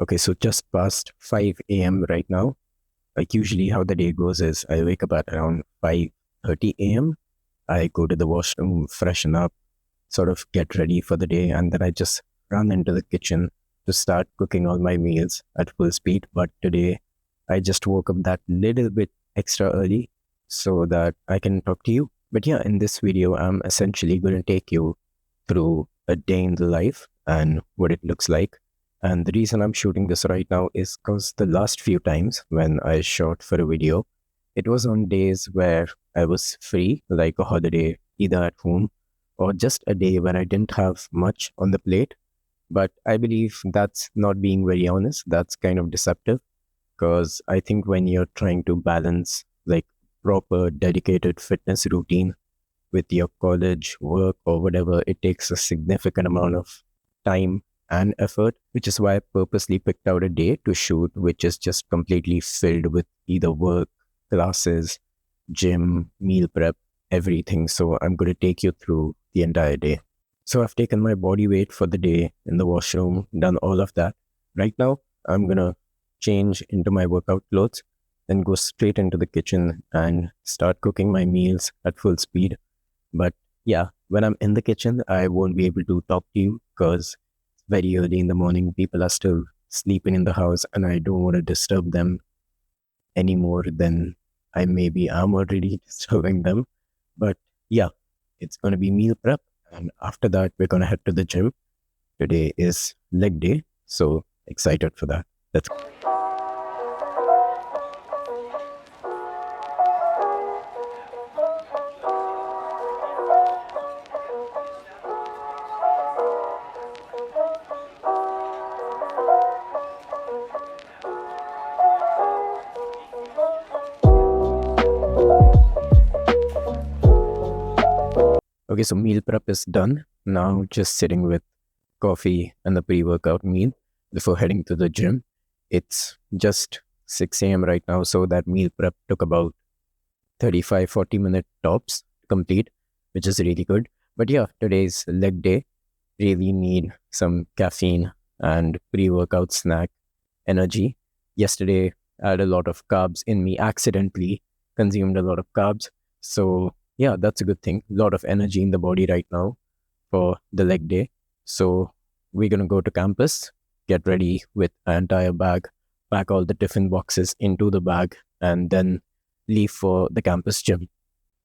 Okay, so just past 5 a.m. right now. Like usually how the day goes is I wake up at around 5:30 a.m. I go to the washroom, freshen up, sort of get ready for the day, and then I just run into the kitchen to start cooking all my meals at full speed. But today I just woke up that little bit extra early so that I can talk to you. But yeah, in this video, I'm essentially going to take you through a day in the life and what it looks like. And the reason I'm shooting this right now is because the last few times when I shot for a video, it was on days where I was free, like a holiday, either at home or just a day where I didn't have much on the plate. But I believe that's not being very honest. That's kind of deceptive because I think when you're trying to balance like proper dedicated fitness routine with your college work or whatever, it takes a significant amount of time and effort, which is why I purposely picked out a day to shoot, which is just completely filled with either work, classes, gym, meal prep, everything. So I'm going to take you through the entire day. So I've taken my body weight for the day in the washroom, done all of that. Right now, I'm going to change into my workout clothes, then go straight into the kitchen and start cooking my meals at full speed. But yeah, when I'm in the kitchen, I won't be able to talk to you because it's very early in the morning. People are still sleeping in the house and I don't want to disturb them any more than I maybe am already disturbing them. But yeah, it's going to be meal prep. And after that, we're going to head to the gym. Today is leg day. So excited for that. Let's go. Okay, so meal prep is done. Now just sitting with coffee and the pre-workout meal before heading to the gym. It's just 6 a.m. right now, so that meal prep took about 35-40 minute tops to complete, which is really good. But yeah, today's leg day. Really need some caffeine and pre-workout snack energy. Yesterday, I had a lot of carbs in me, accidentally consumed a lot of carbs. So yeah, that's a good thing. A lot of energy in the body right now for the leg day. So we're going to go to campus, get ready with an entire bag, pack all the tiffin boxes into the bag, and then leave for the campus gym.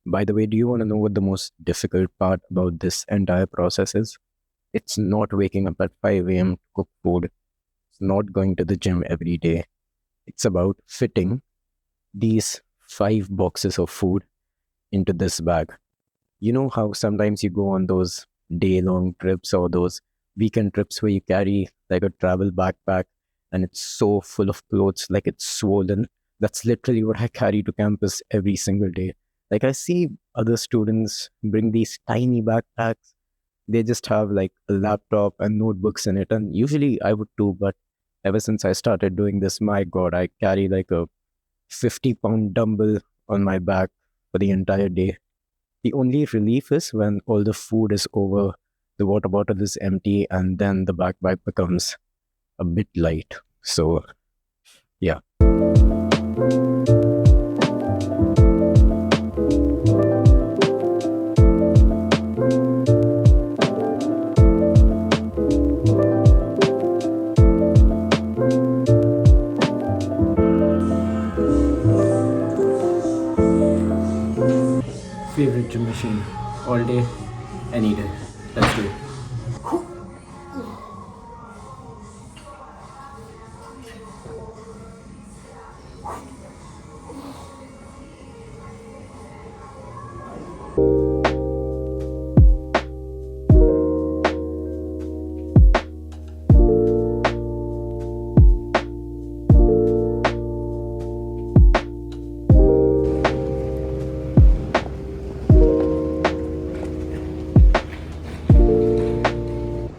By the way, do you want to know what the most difficult part about this entire process is? It's not waking up at 5 a.m. to cook food. It's not going to the gym every day. It's about fitting these 5 boxes of food into this bag. You know how sometimes you go on those day-long trips or those weekend trips where you carry like a travel backpack and it's so full of clothes, like it's swollen. That's literally what I carry to campus every single day. Like I see other students bring these tiny backpacks. They just have like a laptop and notebooks in it. And usually I would too, but ever since I started doing this, my God, I carry like a 50-pound dumbbell on my back for the entire day. The only relief is when all the food is over, the water bottle is empty, and then the backpack becomes a bit light. So, yeah. Favorite gym machine, all day, any day. Let's do it.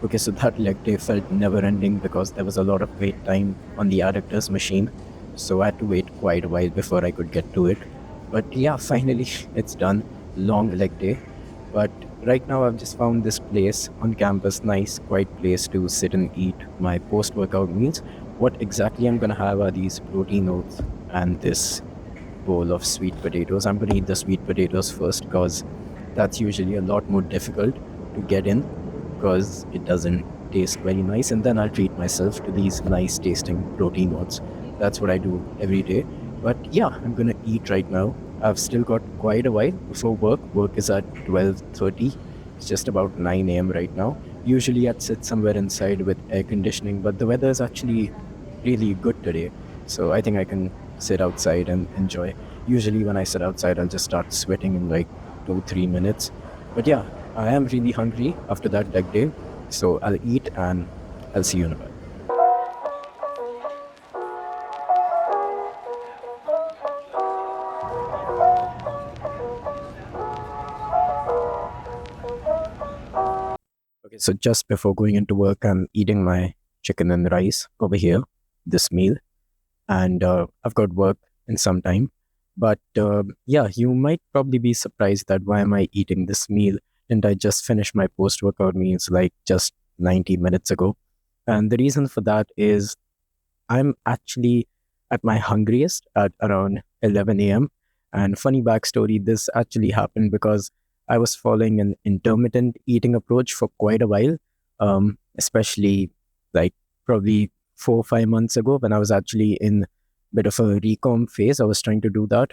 Okay, so that leg day felt never ending because there was a lot of wait time on the adductors machine. So I had to wait quite a while before I could get to it. But yeah, finally it's done. Long leg day. But right now I've just found this place on campus, nice, quiet place to sit and eat my post-workout meals. what exactly I'm gonna have are these protein oats and this bowl of sweet potatoes. I'm gonna eat the sweet potatoes first because that's usually a lot more difficult to get in because it doesn't taste very nice. And then I'll treat myself to these nice tasting protein oats. That's what I do every day. But yeah, I'm gonna eat right now. I've still got quite a while before work. Work is at 12:30. It's just about 9 a.m. right now. Usually I'd sit somewhere inside with air conditioning, but the weather is actually really good today. So I think I can sit outside and enjoy. Usually when I sit outside, I'll just start sweating in like 2, 3 minutes. But yeah, I am really hungry after that leg day. So I'll eat and I'll see you in a bit. Okay, so just before going into work, I'm eating my chicken and rice over here, this meal. And I've got work in some time. But yeah, you might probably be surprised that why am I eating this meal? And I just finished my post workout meals like just 90 minutes ago. And the reason for that is I'm actually at my hungriest at around 11 a.m. And funny backstory, this actually happened because I was following an intermittent eating approach for quite a while, especially like probably 4 or 5 months ago when I was actually in a bit of a recom phase. I was trying to do that.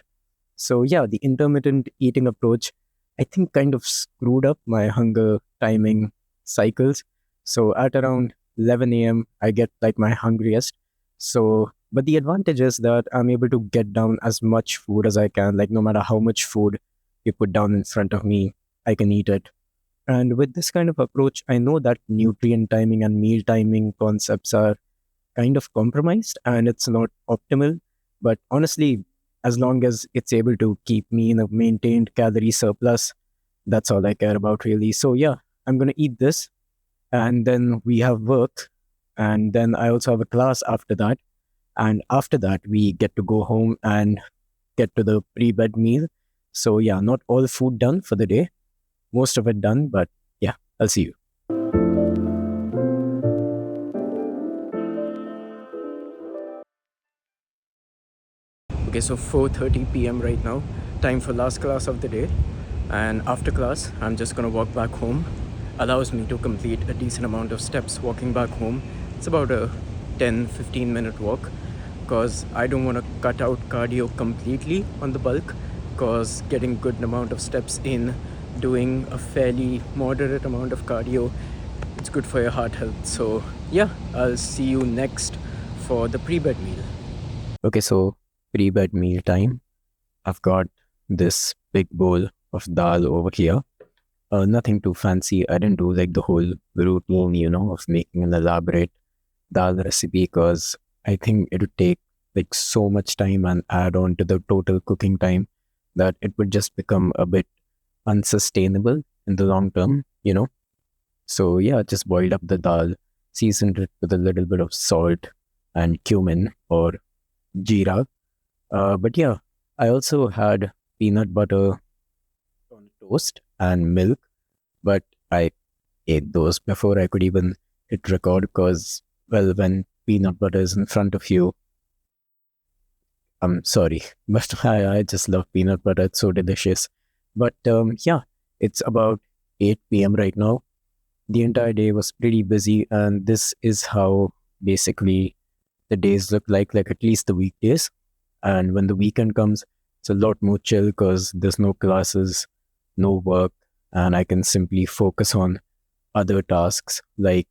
So yeah, the intermittent eating approach, I think kind of screwed up my hunger timing cycles. So at around 11 a.m., I get like my hungriest. So, but the advantage is that I'm able to get down as much food as I can. Like no matter how much food you put down in front of me, I can eat it. And with this kind of approach, I know that nutrient timing and meal timing concepts are kind of compromised and it's not optimal. But honestly, as long as it's able to keep me in a maintained calorie surplus, that's all I care about really. So yeah, I'm gonna eat this and then we have work and then I also have a class after that. And after that, we get to go home and get to the pre-bed meal. So yeah, not all food done for the day, most of it done, but yeah, I'll see you. Okay, so 4:30 p.m. right now. Time for last class of the day. And after class, I'm just gonna walk back home. Allows me to complete a decent amount of steps walking back home. It's about a 10-15 minute walk because I don't want to cut out cardio completely on the bulk because getting good amount of steps in, doing a fairly moderate amount of cardio, it's good for your heart health. So yeah, I'll see you next for the pre-bed meal. Okay, so pre-bed meal time. I've got this big bowl of dal over here. Nothing too fancy. I didn't do like the whole routine, of making an elaborate dal recipe because I think it would take like so much time and add on to the total cooking time that it would just become a bit unsustainable in the long term. So yeah, just boiled up the dal, seasoned it with a little bit of salt and cumin or jeera. But yeah, I also had peanut butter on toast and milk, but I ate those before I could even hit record because, well, when peanut butter is in front of you, I'm sorry, but I just love peanut butter. It's so delicious. But yeah, it's about 8 p.m. right now. The entire day was pretty busy, and this is how basically the days look like at least the weekdays. And when the weekend comes, it's a lot more chill because there's no classes, no work, and I can simply focus on other tasks like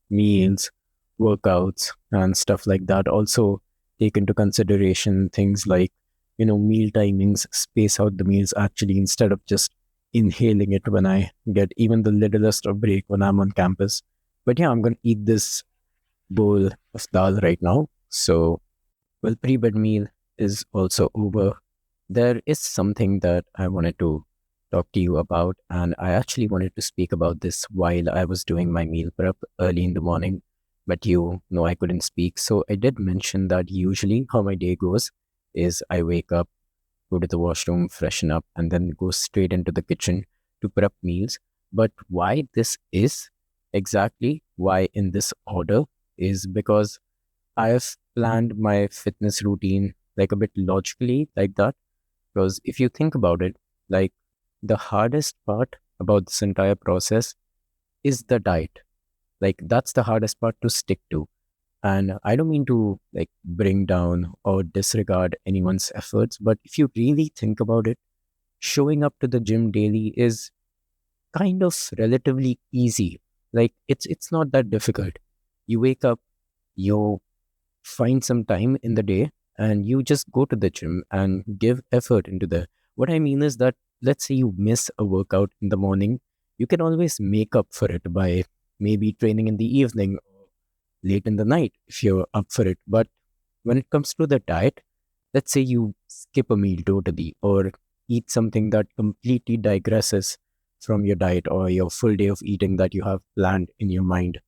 meals, workouts, and stuff like that. Also, take into consideration things like, meal timings, space out the meals actually instead of just inhaling it when I get even the littlest of break when I'm on campus. But yeah, I'm going to eat this bowl of dal right now. So, well, pre-bed meal is also over. There is something that I wanted to talk to you about, and I actually wanted to speak about this while I was doing my meal prep early in the morning, but you know I couldn't speak. So I did mention that usually how my day goes is I wake up, go to the washroom, freshen up, and then go straight into the kitchen to prep meals. But why this is exactly why in this order is because I have planned my fitness routine like a bit logically like that. Because if you think about it, like the hardest part about this entire process is the diet. Like that's the hardest part to stick to. And I don't mean to like bring down or disregard anyone's efforts, but if you really think about it, showing up to the gym daily is kind of relatively easy. Like it's not that difficult. You wake up, you find some time in the day, and you just go to the gym and give effort into the. What I mean is that let's say you miss a workout in the morning, you can always make up for it by maybe training in the evening or late in the night if you're up for it. But when it comes to the diet, let's say you skip a meal totally or eat something that completely digresses from your diet or your full day of eating that you have planned in your mind.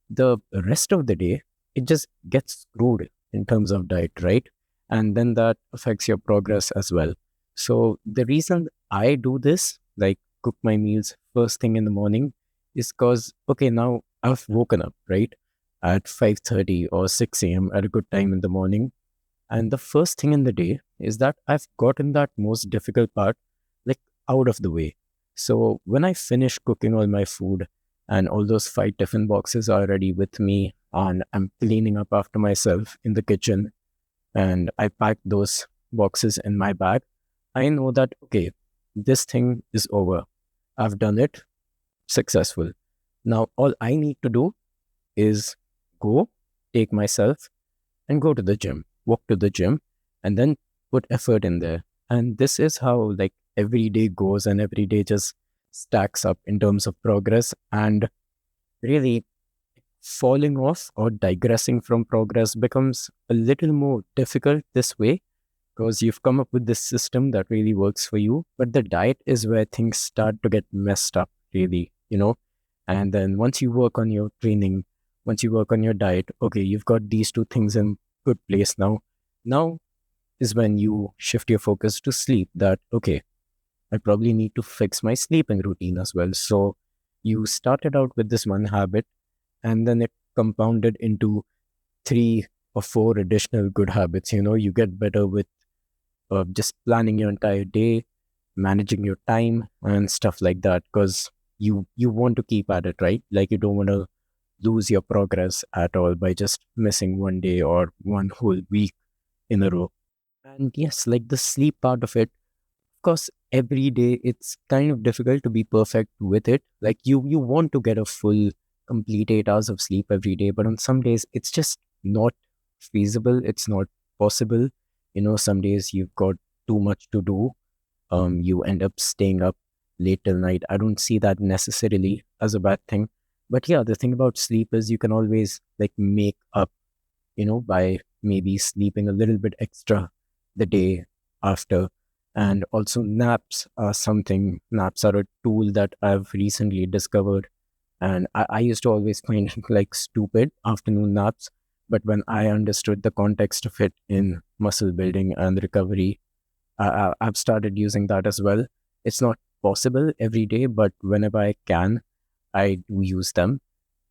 The rest of the day, it just gets screwed in terms of diet, right? And then that affects your progress as well. So the reason I do this, like cook my meals first thing in the morning, is because okay, now I've woken up, right? At 5:30 or 6 a.m. at a good time in the morning. And the first thing in the day is that I've gotten that most difficult part like out of the way. So when I finish cooking all my food and all those 5 tiffin boxes are ready with me and I'm cleaning up after myself in the kitchen and I pack those boxes in my bag, I know that okay, this thing is over. I've done it successful. Now all I need to do is go, take myself and go to the gym, walk to the gym, and then put effort in there. And this is how like every day goes and every day just stacks up in terms of progress. And really falling off or digressing from progress becomes a little more difficult this way because you've come up with this system that really works for you. But the diet is where things start to get messed up, really, you know. And then once you work on your training, once you work on your diet, okay, you've got these two things in good place now. Now is when you shift your focus to sleep. That, okay, I probably need to fix my sleeping routine as well. So you started out with this one habit and then it compounded into 3 or 4 additional good habits. You know, you get better with just planning your entire day, managing your time and stuff like that because you want to keep at it, right? Like you don't want to lose your progress at all by just missing one day or one whole week in a row. And yes, like the sleep part of it, of course, every day it's kind of difficult to be perfect with it. Like you want to get a full complete 8 hours of sleep every day, but on some days it's just not feasible. It's not possible. You know, some days you've got too much to do. You end up staying up late till night. I don't see that necessarily as a bad thing. But yeah, the thing about sleep is you can always like make up, you know, by maybe sleeping a little bit extra the day after. And also naps are a tool that I've recently discovered. And I used to always find like stupid afternoon naps. But when I understood the context of it in muscle building and recovery, I've started using that as well. It's not possible every day, but whenever I can, I do use them.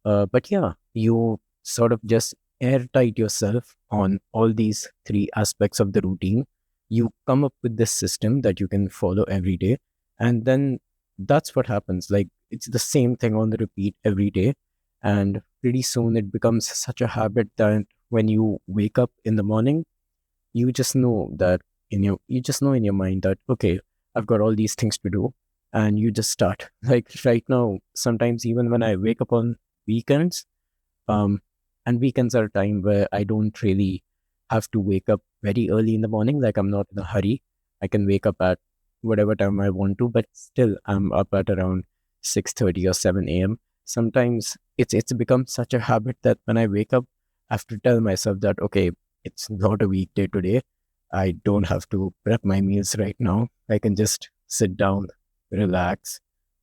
But yeah, you sort of just airtight yourself on all these 3 aspects of the routine. You come up with this system that you can follow every day. And then that's what happens. Like it's the same thing on the repeat every day. And pretty soon it becomes such a habit that when you wake up in the morning, you just know that you just know in your mind that okay, I've got all these things to do, and you just start. Like right now, sometimes even when I wake up on weekends, um and weekends are a time where I don't really have to wake up very early in the morning. Like I'm not in a hurry. I can wake up at whatever time I want to, but still I'm up at around 6:30 or 7 a.m. Sometimes it's become such a habit that when I wake up, I have to tell myself that okay, it's not a weekday today. I don't have to prep my meals right now. I can just sit down, relax,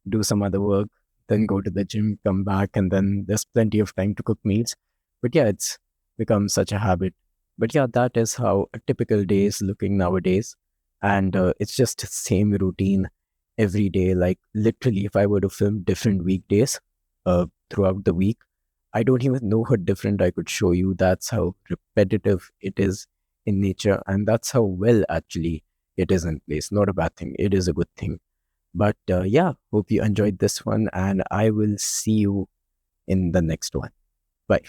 do some other work, then go to the gym, come back, and then there's plenty of time to cook meals. But yeah, it's become such a habit. But yeah, that is how a typical day is looking nowadays. And it's just the same routine every day. Like literally, if I were to film different weekdays throughout the week, I don't even know what different I could show you. That's how repetitive it is in nature, and that's how well actually it is in place. Not a bad thing. It is a good thing. But yeah, hope you enjoyed this one, and I will see you in the next one. Bye.